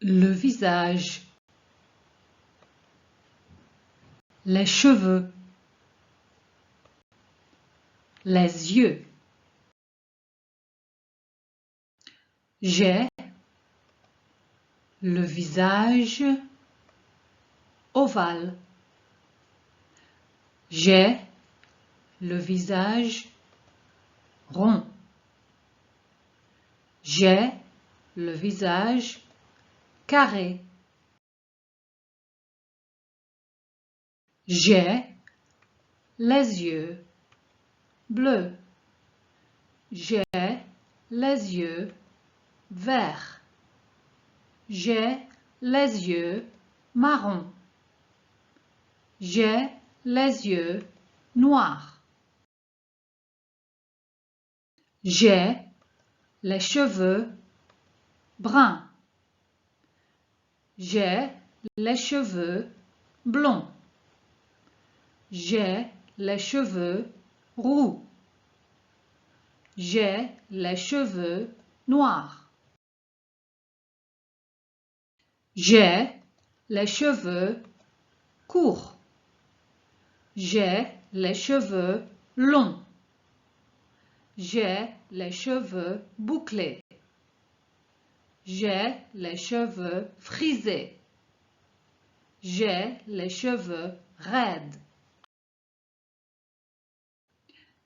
le visage, les cheveux, les yeux. J'ai le visage ovale. J'ai le visage rond. J'ai le visage carré. J'ai les yeux bleus. J'ai les yeux verts. J'ai les yeux marrons. J'ai les yeux noirs. J'ai les cheveux bruns. J'ai les cheveux blonds. J'ai les cheveux roux. J'ai les cheveux noirs. J'ai les cheveux courts. J'ai les cheveux longs. J'ai les cheveux bouclés. J'ai les cheveux frisés. J'ai les cheveux raides.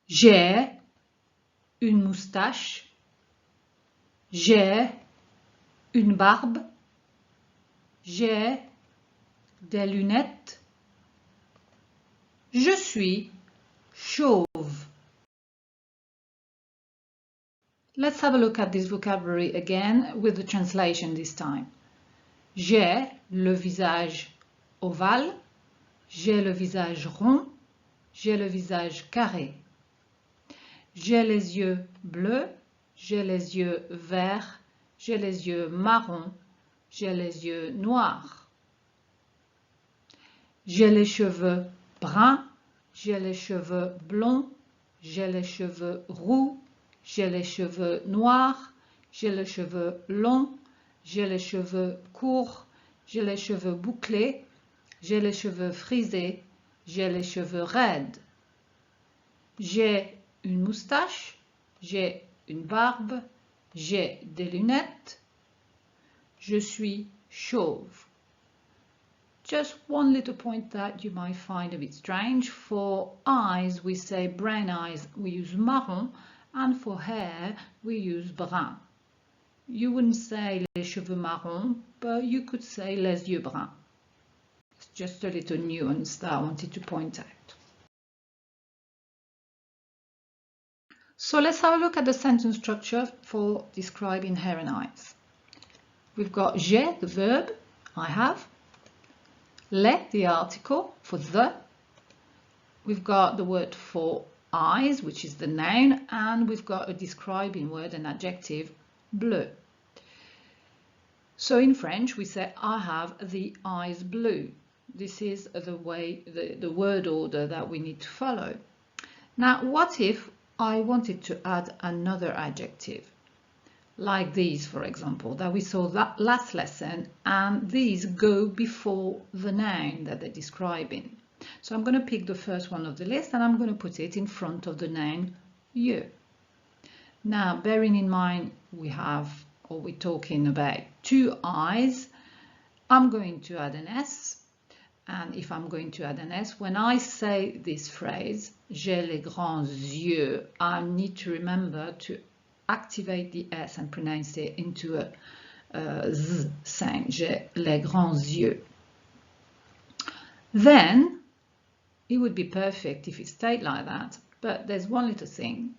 J'ai une moustache. J'ai une barbe. J'ai des lunettes. Je suis chauve. Let's have a look at this vocabulary again with the translation this time. J'ai le visage ovale. J'ai le visage rond. J'ai le visage carré. J'ai les yeux bleus. J'ai les yeux verts. J'ai les yeux marrons. J'ai les yeux noirs. J'ai les cheveux bruns. J'ai les cheveux blonds. J'ai les cheveux roux. J'ai les cheveux noirs. J'ai les cheveux longs. J'ai les cheveux courts. J'ai les cheveux bouclés. J'ai les cheveux frisés. J'ai les cheveux raides. J'ai une moustache. J'ai une barbe. J'ai des lunettes. Je suis chauve. Just one little point that you might find a bit strange. For eyes, we say brown eyes, we use marron, and for hair, we use brun. You wouldn't say les cheveux marrons, but you could say les yeux bruns. It's just a little nuance that I wanted to point out. So let's have a look at the sentence structure for describing hair and eyes. We've got j'ai, the verb, I have. Les, the article, for the. We've got the word for eyes, which is the noun, and we've got a describing word, an adjective, bleu. So in French, we say, I have the eyes blue. This is the way, the word order that we need to follow. Now, what if I wanted to add another adjective? Like these, for example, that we saw that last lesson, and these go before the noun that they're describing. So I'm going to pick the first one of the list and I'm going to put it in front of the noun you. Now, bearing in mind we're talking about two eyes, I'm going to add an S. And if I'm going to add an S, when I say this phrase, j'ai les grands yeux, I need to remember to activate the S and pronounce it into a Z sound. J'ai les grands yeux. Then it would be perfect if it stayed like that, but there's one little thing.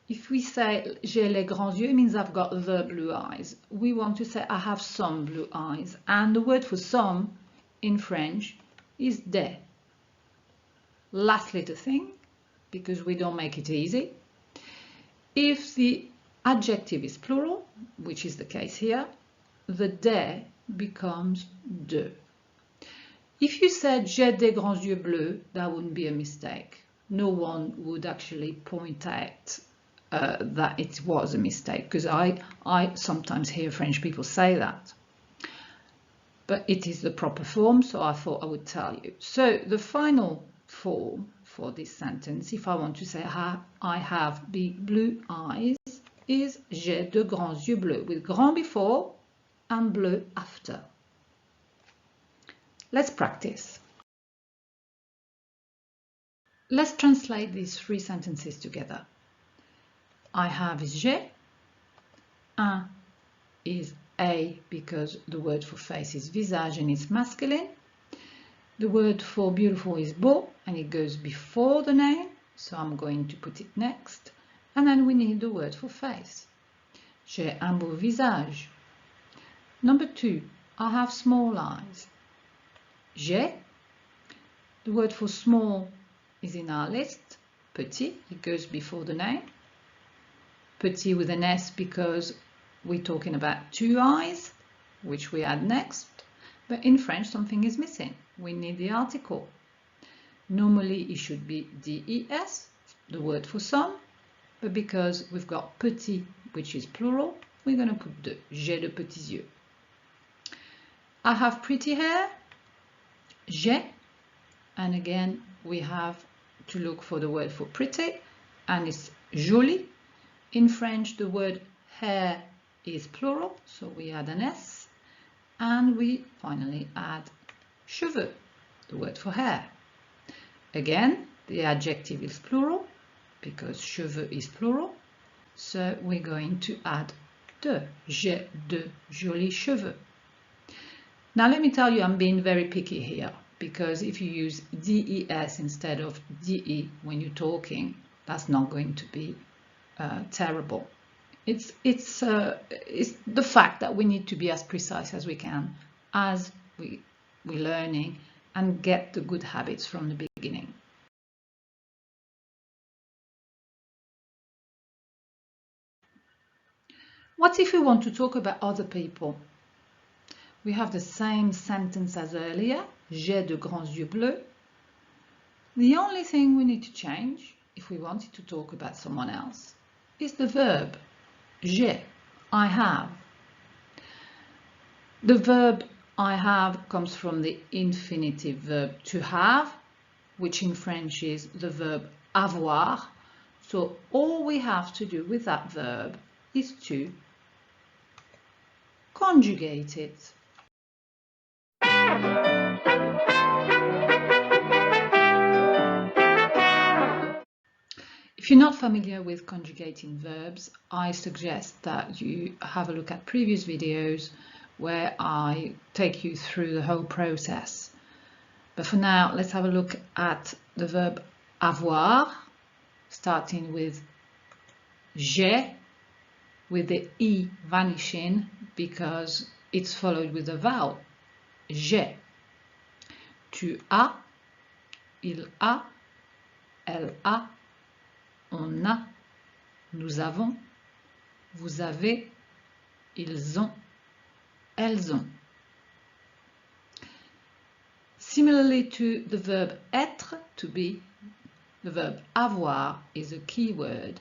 If we say j'ai les grands yeux, it means I've got the blue eyes. We want to say I have some blue eyes, and the word for some in French is des. Last little thing, because we don't make it easy. If the adjective is plural, which is the case here, the des becomes de. If you said j'ai des grands yeux bleus, that wouldn't be a mistake. No one would actually point out that it was a mistake, because I sometimes hear French people say that. but it is the proper form, so I thought I would tell you. So the final form for this sentence, if I want to say I have big blue eyes, is j'ai de grands yeux bleus, with grand before and bleu after. Let's practice. Let's translate these three sentences together. I have is j'ai, un is a because the word for face is visage and it's masculine. The word for beautiful is beau and it goes before the name, so I'm going to put it next. And then we need the word for face. J'ai un beau visage. Number 2, I have small eyes. J'ai. The word for small is in our list. Petit, it goes before the name. Petit with an S because we're talking about 2 eyes, which we add next. But in French, something is missing. We need the article. Normally, it should be des, the word for some. But because we've got petit, which is plural, we're going to put de. J'ai de petits yeux. I have pretty hair. J'ai. And again, we have to look for the word for pretty, and it's joli. In French, the word hair is plural, so we add an S. And we finally add cheveux, the word for hair. Again, the adjective is plural, because cheveux is plural. So we're going to add de. J'ai de jolis cheveux. Now let me tell you, I'm being very picky here, because if you use des instead of de when you're talking, that's not going to be terrible. It's the fact that we need to be as precise as we can as we're learning and get the good habits from the beginning. What if we want to talk about other people? We have the same sentence as earlier, j'ai de grands yeux bleus. The only thing we need to change, if we wanted to talk about someone else, is the verb. J'ai, I have. The verb I have comes from the infinitive verb to have, which in French is the verb avoir. So all we have to do with that verb is to conjugate it. If you're not familiar with conjugating verbs, I suggest that you have a look at previous videos where I take you through the whole process. But for now, let's have a look at the verb avoir, starting with j'ai, with the I vanishing because it's followed with a vowel. J'ai. Tu as, il a, elle a, on a, nous avons, vous avez, ils ont, elles ont. Similarly to the verb être, to be, the verb avoir is a key word,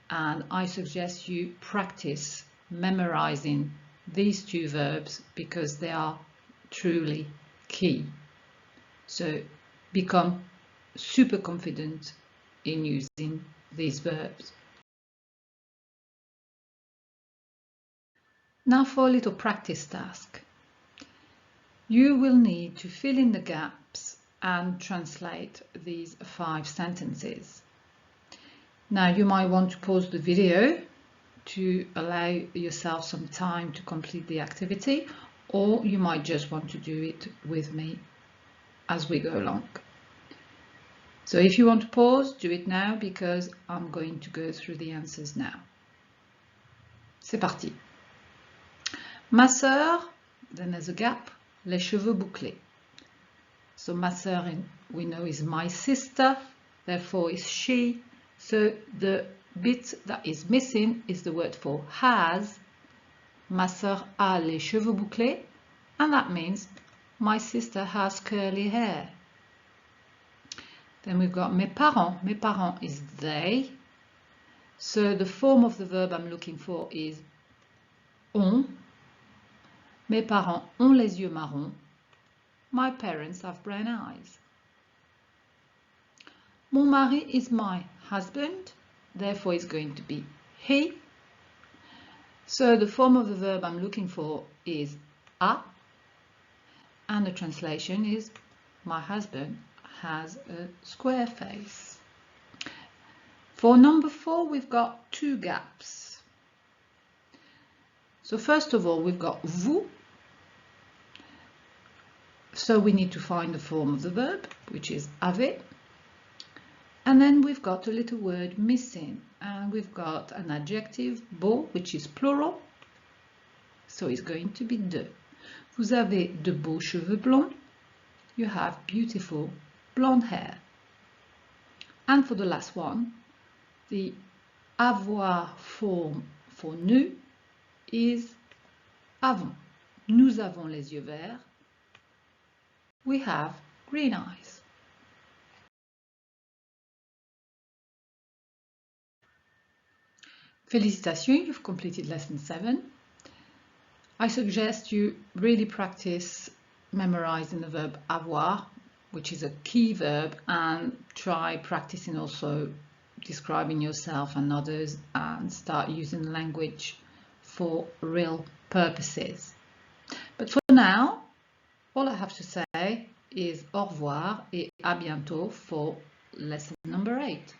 and I suggest you practice memorizing these two verbs because they are truly key. So become super confident in using these verbs. Now for a little practice task. You will need to fill in the gaps and translate these 5 sentences. Now you might want to pause the video to allow yourself some time to complete the activity, or you might just want to do it with me as we go along. So if you want to pause, do it now because I'm going to go through the answers now. C'est parti. Ma sœur, then there's a gap, les cheveux bouclés. So ma sœur, we know, is my sister, therefore is she. So the bit that is missing is the word for has. Ma sœur a les cheveux bouclés, and that means my sister has curly hair. Then we've got mes parents. Mes parents is they. So the form of the verb I'm looking for is ont. Mes parents ont les yeux marrons. My parents have brown eyes. Mon mari is my husband, therefore it's going to be he. So the form of the verb I'm looking for is a, and the translation is my husband has a square face. For number 4, we've got 2 gaps. So first of all, we've got vous. So we need to find the form of the verb, which is avez. And then we've got a little word missing, and we've got an adjective, beau, which is plural. So it's going to be de. Vous avez de beaux cheveux blonds. You have beautiful blonde hair. And for the last one, the avoir form for nous is avons. Nous avons les yeux verts. We have green eyes. Félicitations, you've completed lesson 7. I suggest you really practice memorizing the verb avoir, which is a key verb, and try practicing also describing yourself and others, and start using language for real purposes. But for now, all I have to say is au revoir et à bientôt for lesson number 8.